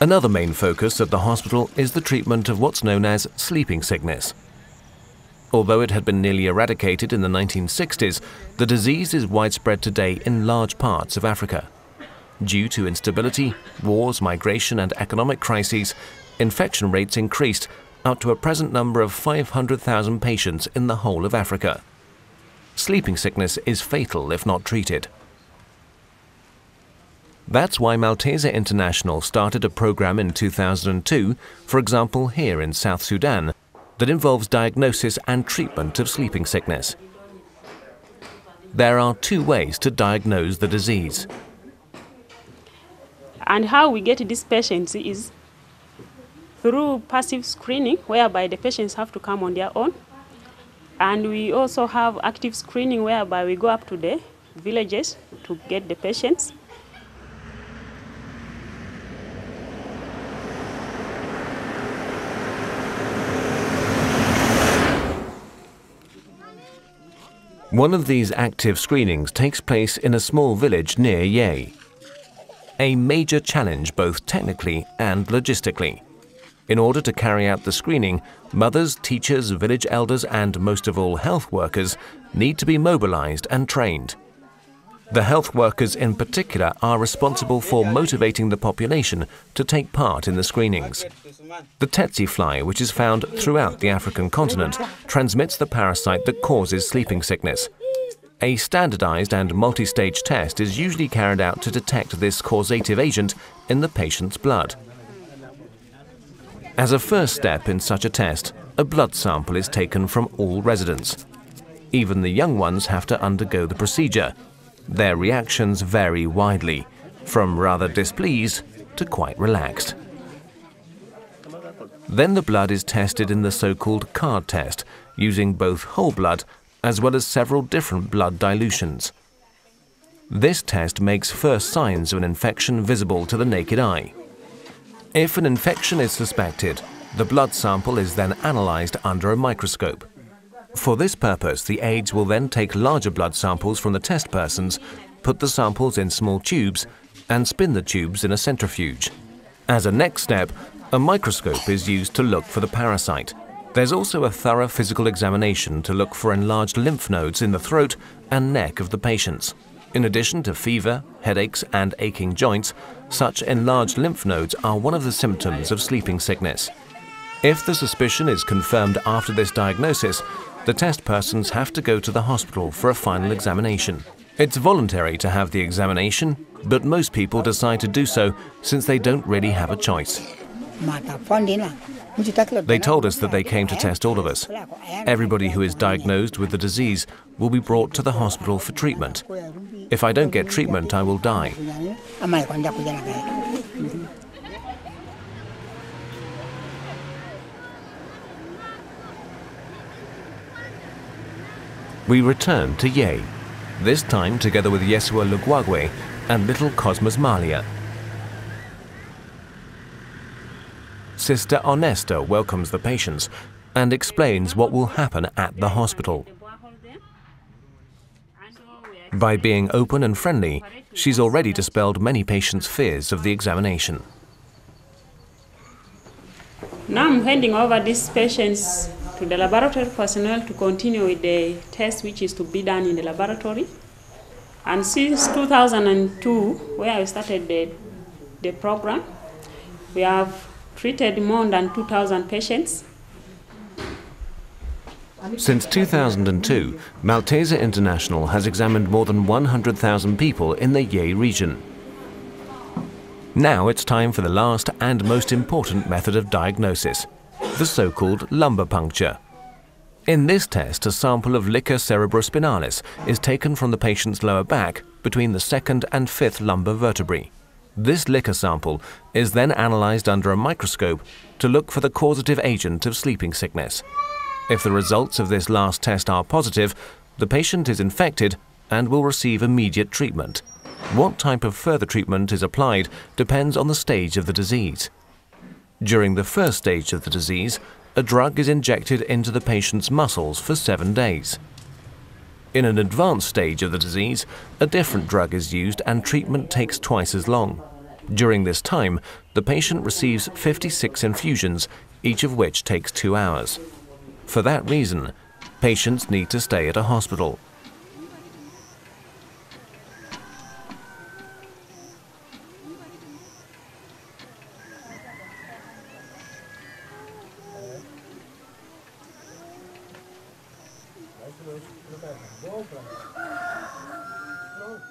Another main focus at the hospital is the treatment of what's known as sleeping sickness. Although it had been nearly eradicated in the 1960s, the disease is widespread today in large parts of Africa. Due to instability, wars, migration and economic crises, infection rates increased up to a present number of 500,000 patients in the whole of Africa. Sleeping sickness is fatal if not treated. That's why Malteser International started a program in 2002, for example here in South Sudan, that involves diagnosis and treatment of sleeping sickness. There are two ways to diagnose the disease. And how we get these patients is through passive screening, whereby the patients have to come on their own. And we also have active screening, whereby we go up to the villages to get the patients. One of these active screenings takes place in a small village near Yei. A major challenge both technically and logistically. In order to carry out the screening, mothers, teachers, village elders and most of all health workers need to be mobilized and trained. The health workers in particular are responsible for motivating the population to take part in the screenings. The tsetse fly, which is found throughout the African continent, transmits the parasite that causes sleeping sickness. A standardized and multi-stage test is usually carried out to detect this causative agent in the patient's blood. As a first step in such a test, a blood sample is taken from all residents. Even the young ones have to undergo the procedure. Their reactions vary widely, from rather displeased to quite relaxed. Then the blood is tested in the so-called card test, using both whole blood as well as several different blood dilutions. This test makes first signs of an infection visible to the naked eye. If an infection is suspected, the blood sample is then analyzed under a microscope. For this purpose, the aides will then take larger blood samples from the test persons, put the samples in small tubes, and spin the tubes in a centrifuge. As a next step, a microscope is used to look for the parasite. There's also a thorough physical examination to look for enlarged lymph nodes in the throat and neck of the patients. In addition to fever, headaches, and aching joints, such enlarged lymph nodes are one of the symptoms of sleeping sickness. If the suspicion is confirmed after this diagnosis, the test persons have to go to the hospital for a final examination. It's voluntary to have the examination, but most people decide to do so since they don't really have a choice. They told us that they came to test all of us. Everybody who is diagnosed with the disease will be brought to the hospital for treatment. If I don't get treatment, I will die. We return to Yei, this time together with Yesua Lugwagwe and little Cosmos Malia. Sister Onesta welcomes the patients and explains what will happen at the hospital. By being open and friendly, she's already dispelled many patients' fears of the examination. Now I'm handing over these patients to the laboratory personnel to continue with the test which is to be done in the laboratory. And since 2002, where I started the program, we have treated more than 2,000 patients. Since 2002, Malteser International has examined more than 100,000 people in the Yei region. Now it's time for the last and most important method of diagnosis, the so-called lumbar puncture. In this test, a sample of liquor cerebrospinalis is taken from the patient's lower back between the second and fifth lumbar vertebrae. This liquor sample is then analyzed under a microscope to look for the causative agent of sleeping sickness. If the results of this last test are positive, the patient is infected and will receive immediate treatment. What type of further treatment is applied depends on the stage of the disease. During the first stage of the disease, a drug is injected into the patient's muscles for 7 days. In an advanced stage of the disease, a different drug is used and treatment takes twice as long. During this time, the patient receives 56 infusions, each of which takes 2 hours. For that reason, patients need to stay at a hospital. No.